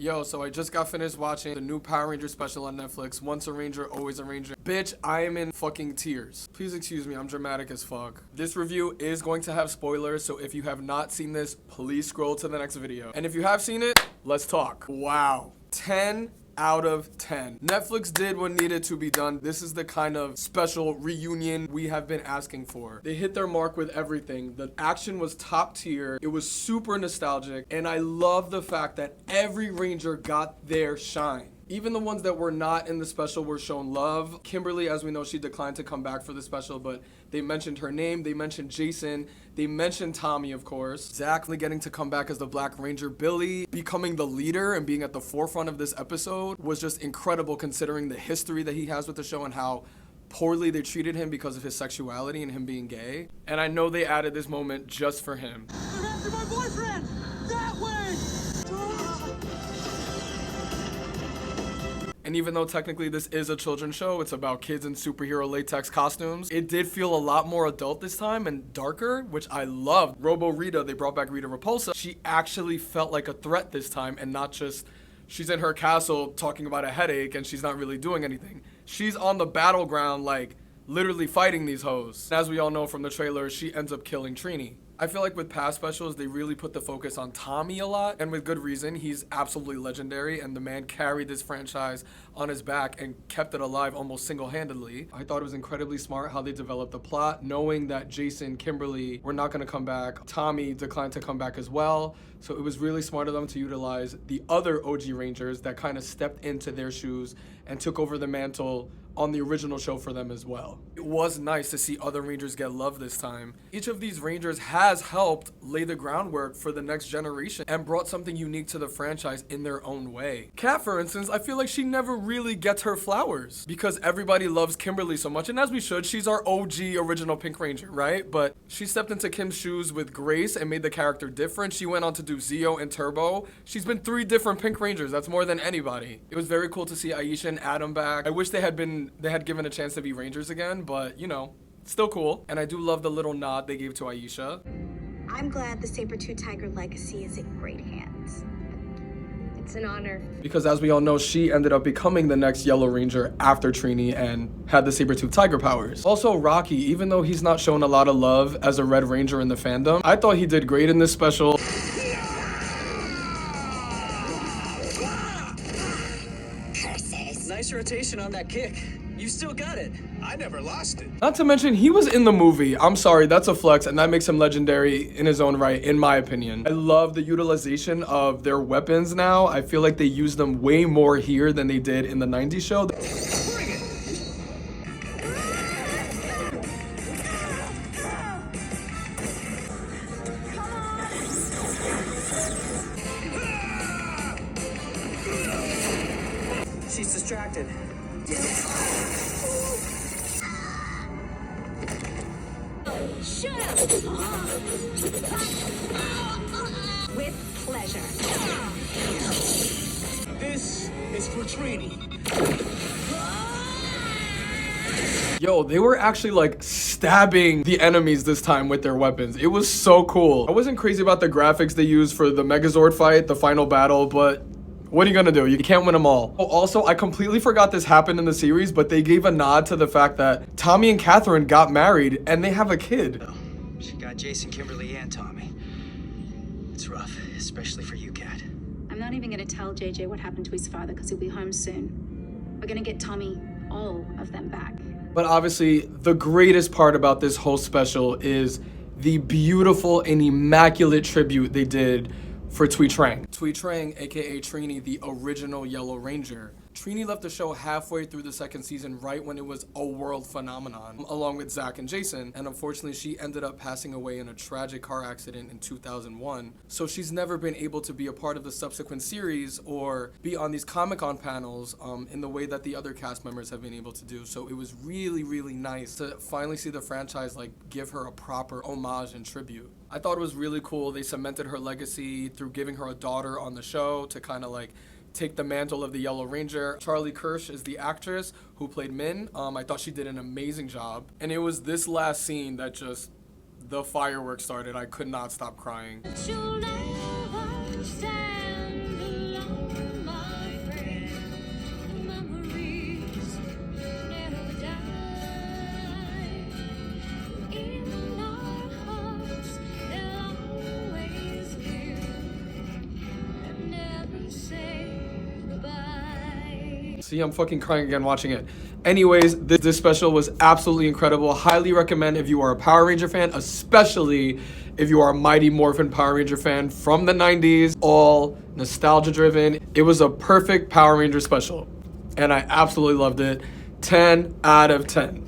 Yo, so I just got finished watching the new Power Ranger special on Netflix, Once a Ranger, Always a Ranger. Bitch, I am in fucking tears. Please excuse me, I'm dramatic as fuck. This review is going to have spoilers, so if you have not seen this, please scroll to the next video. And if you have seen it, let's talk. Wow. 10 out of 10. Netflix did what needed to be done. This is the kind of special reunion we have been asking for. They hit their mark with everything. The action was top tier. It was super nostalgic. And I love the fact that every Ranger got their shine. Even the ones that were not in the special were shown love. Kimberly, as we know, she declined to come back for the special, but they mentioned her name. They mentioned Jason. They mentioned Tommy, of course. Zach getting to come back as the Black Ranger. Billy becoming the leader and being at the forefront of this episode was just incredible, considering the history that he has with the show and how poorly they treated him because of his sexuality and him being gay. And I know they added this moment just for him. They're after my boyfriend! That way! And even though technically this is a children's show, it's about kids in superhero latex costumes, it did feel a lot more adult this time and darker, which I loved. Robo Rita, they brought back Rita Repulsa. She actually felt like a threat this time and not just she's in her castle talking about a headache and she's not really doing anything. She's on the battleground, like literally fighting these hoes. As we all know from the trailer, she ends up killing Trini. I feel like with past specials, they really put the focus on Tommy a lot, and with good reason. He's absolutely legendary, and the man carried this franchise on his back and kept it alive almost single-handedly. I thought it was incredibly smart how they developed the plot, knowing that Jason, Kimberly were not going to come back. Tommy declined to come back as well, so it was really smart of them to utilize the other OG Rangers that kind of stepped into their shoes and took over the mantle on the original show for them as well. It was nice to see other Rangers get love this time. Each of these Rangers has helped lay the groundwork for the next generation and brought something unique to the franchise in their own way. Kat, for instance, I feel like she never really gets her flowers because everybody loves Kimberly so much, and as we should, she's our OG original Pink Ranger, right? But she stepped into Kim's shoes with grace and made the character different. She went on to do Zeo and Turbo. She's been 3 different Pink Rangers. That's more than anybody. It was very cool to see Aisha and Adam back. I wish they had given a chance to be Rangers again, but you know, still cool. And I do love the little nod they gave to Aisha. I'm glad the Saber-Tooth Tiger legacy is in great hands. It's an honor. Because as we all know, she ended up becoming the next Yellow Ranger after Trini and had the Saber-Tooth Tiger powers. Also, Rocky, even though he's not shown a lot of love as a Red Ranger in the fandom, I thought he did great in this special. Nice rotation on that kick. You still got it. I never lost it. Not to mention, he was in the movie. I'm sorry, that's a flex, and that makes him legendary in his own right, in my opinion. I love the utilization of their weapons now. I feel like they use them way more here than they did in the 90s show. Bring it! She's distracted. Shut up! With pleasure. This is for Trini. Yo, they were actually like stabbing the enemies this time with their weapons. It was so cool. I wasn't crazy about the graphics they used for the Megazord fight, the final battle, but what are you gonna do? You can't win them all. Oh, also, I completely forgot this happened in the series, but they gave a nod to the fact that Tommy and Catherine got married and they have a kid. She got Jason, Kimberly, and Tommy. It's rough, especially for you, Kat. I'm not even gonna tell JJ what happened to his father because he'll be home soon. We're gonna get Tommy all of them back. But obviously, the greatest part about this whole special is the beautiful and immaculate tribute they did for Thuy Trang. Thuy Trang, aka Trini, the original Yellow Ranger. Trini left the show halfway through the second season, right when it was a world phenomenon, along with Zach and Jason, and unfortunately she ended up passing away in a tragic car accident in 2001. So she's never been able to be a part of the subsequent series or be on these Comic-Con panels in the way that the other cast members have been able to do. So it was really, really nice to finally see the franchise like give her a proper homage and tribute. I thought it was really cool. They cemented her legacy through giving her a daughter on the show to kind of like take the mantle of the Yellow Ranger. Charlie Kirsch is the actress who played Min. I thought she did an amazing job. And it was this last scene that just, the fireworks started. I could not stop crying. You'll never stand alone. See, I'm fucking crying again watching it. Anyways, this special was absolutely incredible. Highly recommend if you are a Power Ranger fan, especially if you are a Mighty Morphin Power Ranger fan from the 90s, all nostalgia driven. It was a perfect Power Ranger special, and I absolutely loved it. 10 out of 10.